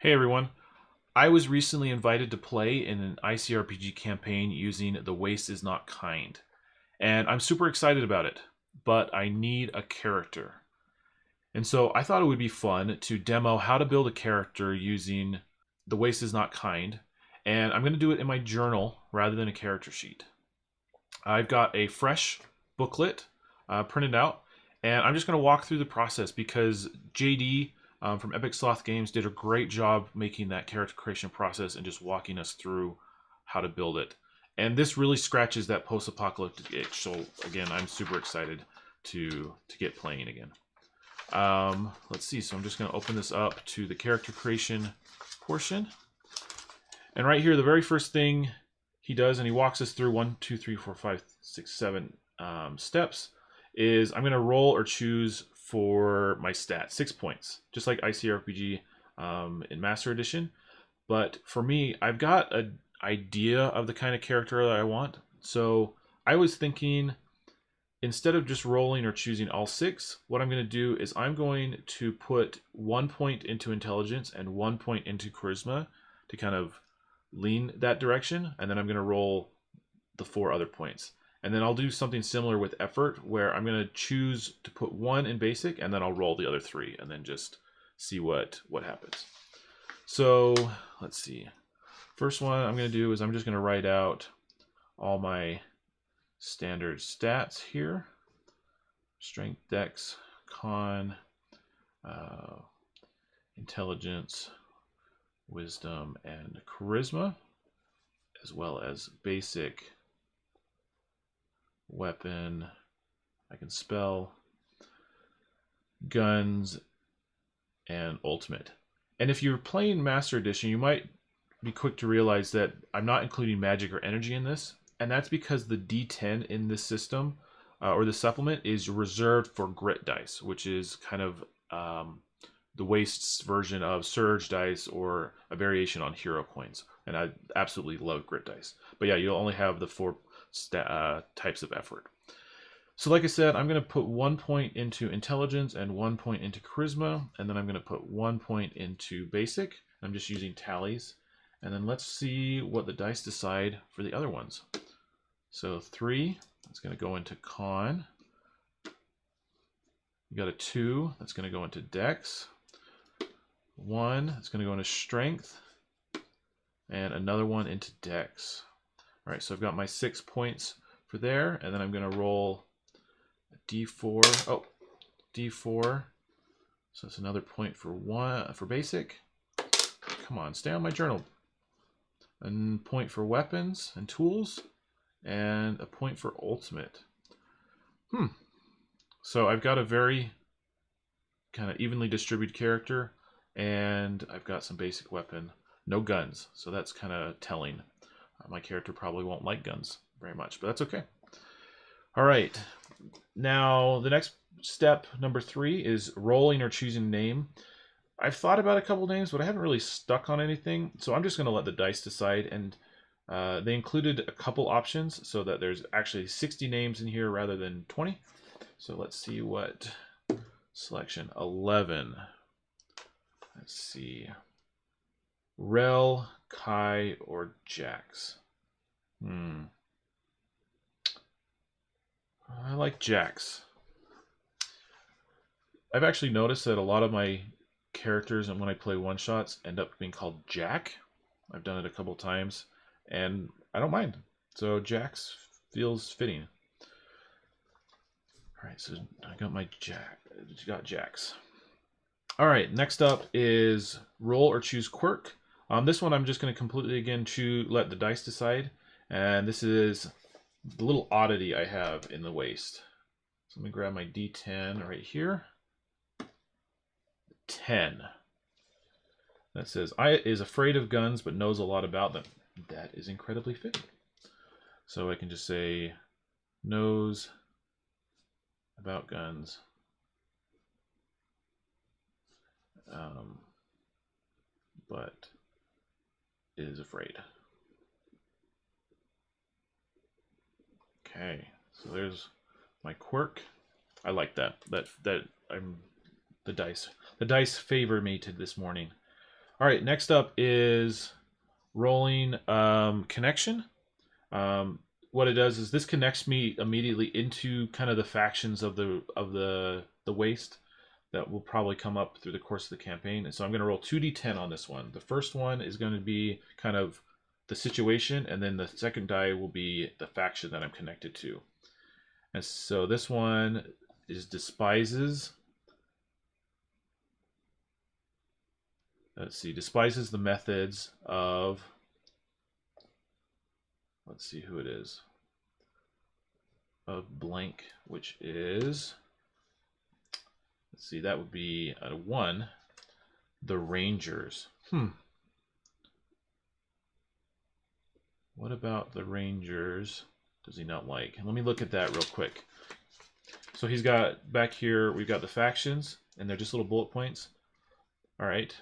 Hey everyone, I was recently invited to play in an ICRPG campaign using The Waste is Not Kind, and I'm super excited about it, but I need a character. And so I thought it would be fun to demo how to build a character using The Waste is Not Kind, and I'm going to do it in my journal rather than a character sheet. I've got a fresh booklet printed out, and I'm just going to walk through the process because JD from Epic Sloth Games did a great job making that character creation process and just walking us through how to build it. And this really scratches that post-apocalyptic itch. So again, I'm super excited to get playing again. Let's see. So I'm just going to open this up to the character creation portion. And right here, the very first thing he does, and he walks us through 1, 2, 3, 4, 5, 6, 7 steps, is I'm going to roll or choose for my stat, 6 points, just like ICRPG in Master Edition. But for me, I've got an idea of the kind of character that I want. So I was thinking, instead of just rolling or choosing all 6, what I'm going to do is I'm going to put 1 point into intelligence and 1 point into charisma to kind of lean that direction, and then I'm going to roll the 4 other points. And then I'll do something similar with effort, where I'm going to choose to put 1 in basic, and then I'll roll the other 3, and then just see what happens. So let's see. First one I'm going to do is I'm just going to write out all my standard stats here. Strength, dex, con, intelligence, wisdom, and charisma, as well as basic, weapon, I can spell, guns, and ultimate. And if you're playing Master Edition, you might be quick to realize that I'm not including magic or energy in this, and that's because the D10 in this system, or the supplement, is reserved for grit dice, which is kind of the Waste's version of Surge dice, or a variation on hero coins. And I absolutely love grit dice. But yeah, you'll only have the 4 types of effort. So like I said, I'm going to put 1 point into intelligence and 1 point into charisma, and then I'm going to put 1 point into basic. I'm just using tallies. And then let's see what the dice decide for the other ones. So 3, that's going to go into con. You got a 2, that's going to go into dex. 1, that's going to go into strength. And another one into dex. All right, so I've got my 6 points for there, and then I'm going to roll a d4. Oh, d4. So that's another point for basic. Come on, stay on my journal. A point for weapons and tools, and a point for ultimate. So I've got a very kind of evenly distributed character, and I've got some basic weapon. No guns, so that's kind of telling. My character probably won't like guns very much, but that's okay. All right, now the next step, number 3, is rolling or choosing a name. I've thought about a couple names, but I haven't really stuck on anything, so I'm just going to let the dice decide. And they included a couple options so that there's actually 60 names in here rather than 20. So let's see what selection. 11. Let's see. Rel, Kai, or Jax. I like Jax. I've actually noticed that a lot of my characters, and when I play one-shots, end up being called Jack. I've done it a couple times, and I don't mind. So Jax feels fitting. All right, so I got my Jax. All right, next up is roll or choose quirk. This one I'm just going to completely, again, let the dice decide. And this is the little oddity I have in the Waste. So let me grab my D10 right here. 10. That says, I is afraid of guns but knows a lot about them. That is incredibly fitting. So I can just say, knows about guns. But is afraid. Okay, so there's my quirk. I like that. The dice favor me to this morning. All right, next up is rolling connection. What it does is this connects me immediately into kind of the factions of the waste that will probably come up through the course of the campaign. And so I'm going to roll 2d10 on this one. The first one is going to be kind of the situation, and then the second die will be the faction that I'm connected to. And so this one is despises. Let's see, despises the methods of, let's see who it is, of blank, which is, let's see, that would be a 1, the Rangers. What about the Rangers does he not like? Let me look at that real quick. So he's got, back here, we've got the factions, and they're just little bullet points. All right.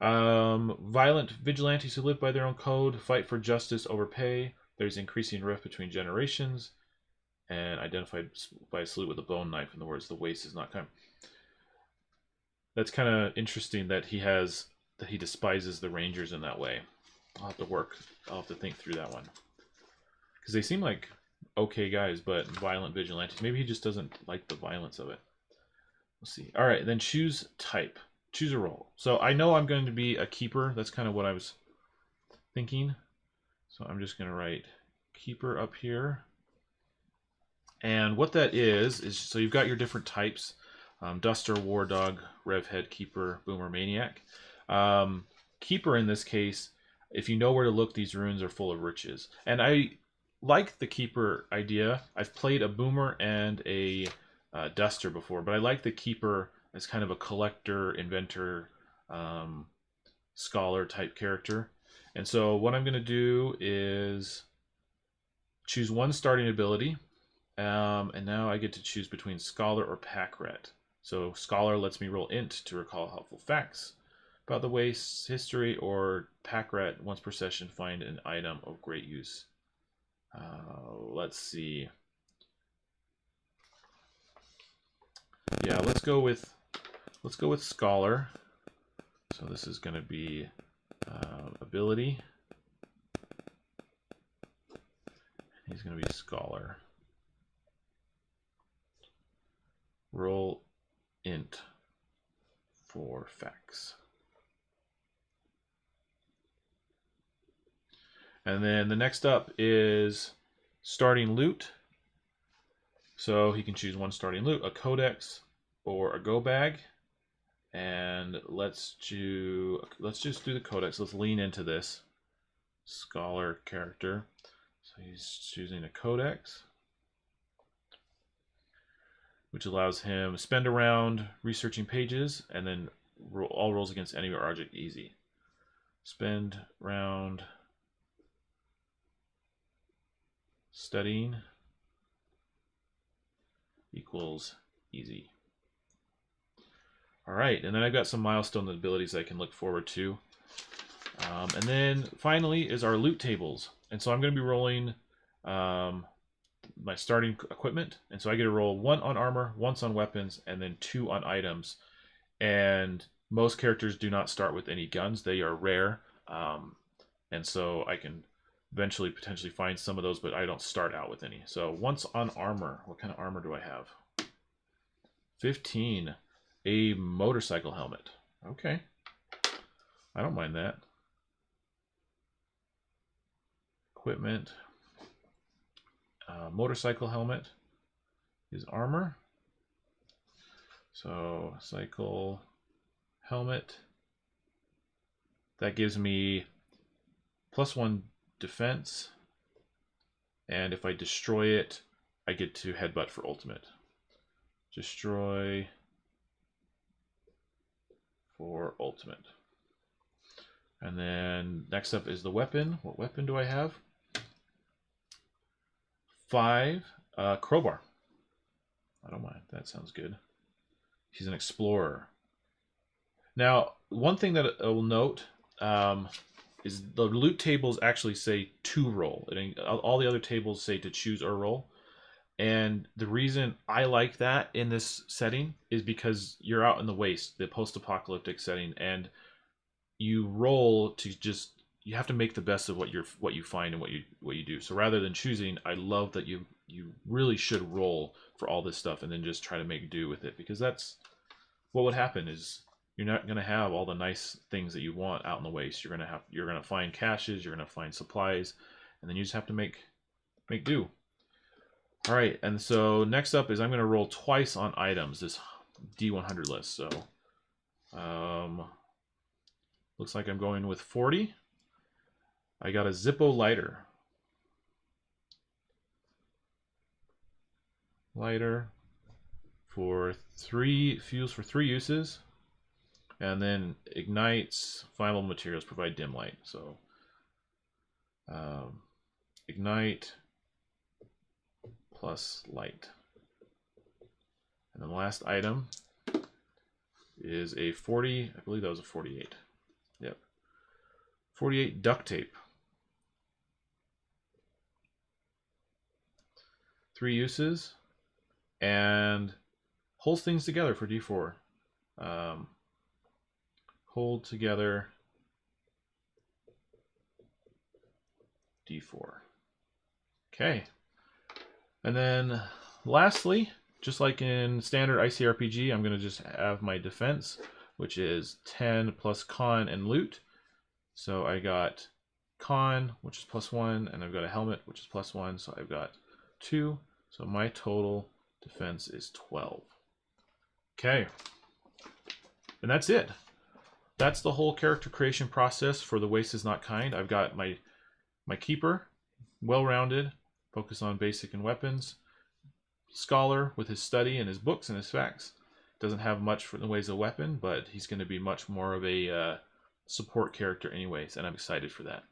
Violent vigilantes who live by their own code, fight for justice over pay. There's increasing rift between generations, and identified by a salute with a bone knife. In the words, the waste is not kind. That's kind of interesting that he despises the Rangers in that way. I'll have to think through that one, because they seem like okay guys, but violent vigilantes. Maybe he just doesn't like the violence of it. We'll see. All right, then choose type. Choose a role. So I know I'm going to be a keeper. That's kind of what I was thinking. So I'm just going to write keeper up here. And what that is so you've got your different types. Duster, War Dog, Revhead, Keeper, Boomer, Maniac. Keeper in this case, if you know where to look, these runes are full of riches. And I like the Keeper idea. I've played a Boomer and a Duster before, but I like the Keeper as kind of a collector, inventor, scholar type character. And so what I'm going to do is choose one starting ability. And now I get to choose between Scholar or Pack Rat. So Scholar lets me roll int to recall helpful facts about the waste's history, or Pack Rat, once per session, find an item of great use. Let's see. Yeah, let's go with Scholar. So this is going to be ability. He's going to be Scholar. Roll int for facts. And then the next up is starting loot. So he can choose one starting loot, a codex or a go bag. And let's just do the codex. Let's lean into this scholar character. So he's choosing a codex, which allows him to spend a round researching pages, and then all rolls against any object easy. Spend round studying equals easy. All right, and then I've got some milestone abilities I can look forward to. And then finally is our loot tables. And so I'm going to be rolling my starting equipment. And so I get to roll 1 on armor, once on weapons, and then 2 on items. And most characters do not start with any guns. They are rare. And so I can eventually potentially find some of those, but I don't start out with any. So once on armor, what kind of armor do I have? 15. A motorcycle helmet. Okay. I don't mind that. Equipment. Motorcycle helmet is armor. So cycle helmet. That gives me +1 defense. And if I destroy it, I get to headbutt for ultimate. Destroy for ultimate. And then next up is the weapon. What weapon do I have? 5 crowbar. I don't mind. That sounds good. He's an explorer. Now, one thing that I will note is the loot tables actually say to roll. All the other tables say to choose or roll. And the reason I like that in this setting is because you're out in the waste, the post-apocalyptic setting, and you roll to just, you have to make the best of what you find and what you do. So rather than choosing, I love that you really should roll for all this stuff and then just try to make do with it, because that's what would happen is you're not going to have all the nice things that you want out in the waste. You're going to find caches, you're going to find supplies, and then you just have to make do. All right, and so next up is I'm going to roll twice on items, this D100 list. So looks like I'm going with 40. I got a Zippo lighter. For 3 fuels for 3 uses, and then ignites flammable materials, provide dim light. So ignite plus light. And then the last item is a 40, I believe that was a 48. Yep. 48 duct tape. 3 uses, and holds things together for D4. Hold together D4. Okay. And then lastly, just like in standard ICRPG, I'm going to just have my defense, which is 10 plus con and loot. So I got con, which is +1, and I've got a helmet, which is +1, so I've got 2. So my total defense is 12. Okay. And that's it. That's the whole character creation process for The Waste is Not Kind. I've got my keeper, well-rounded, focus on basic and weapons. Scholar with his study and his books and his facts. Doesn't have much in the ways of weapon, but he's going to be much more of a support character anyways, and I'm excited for that.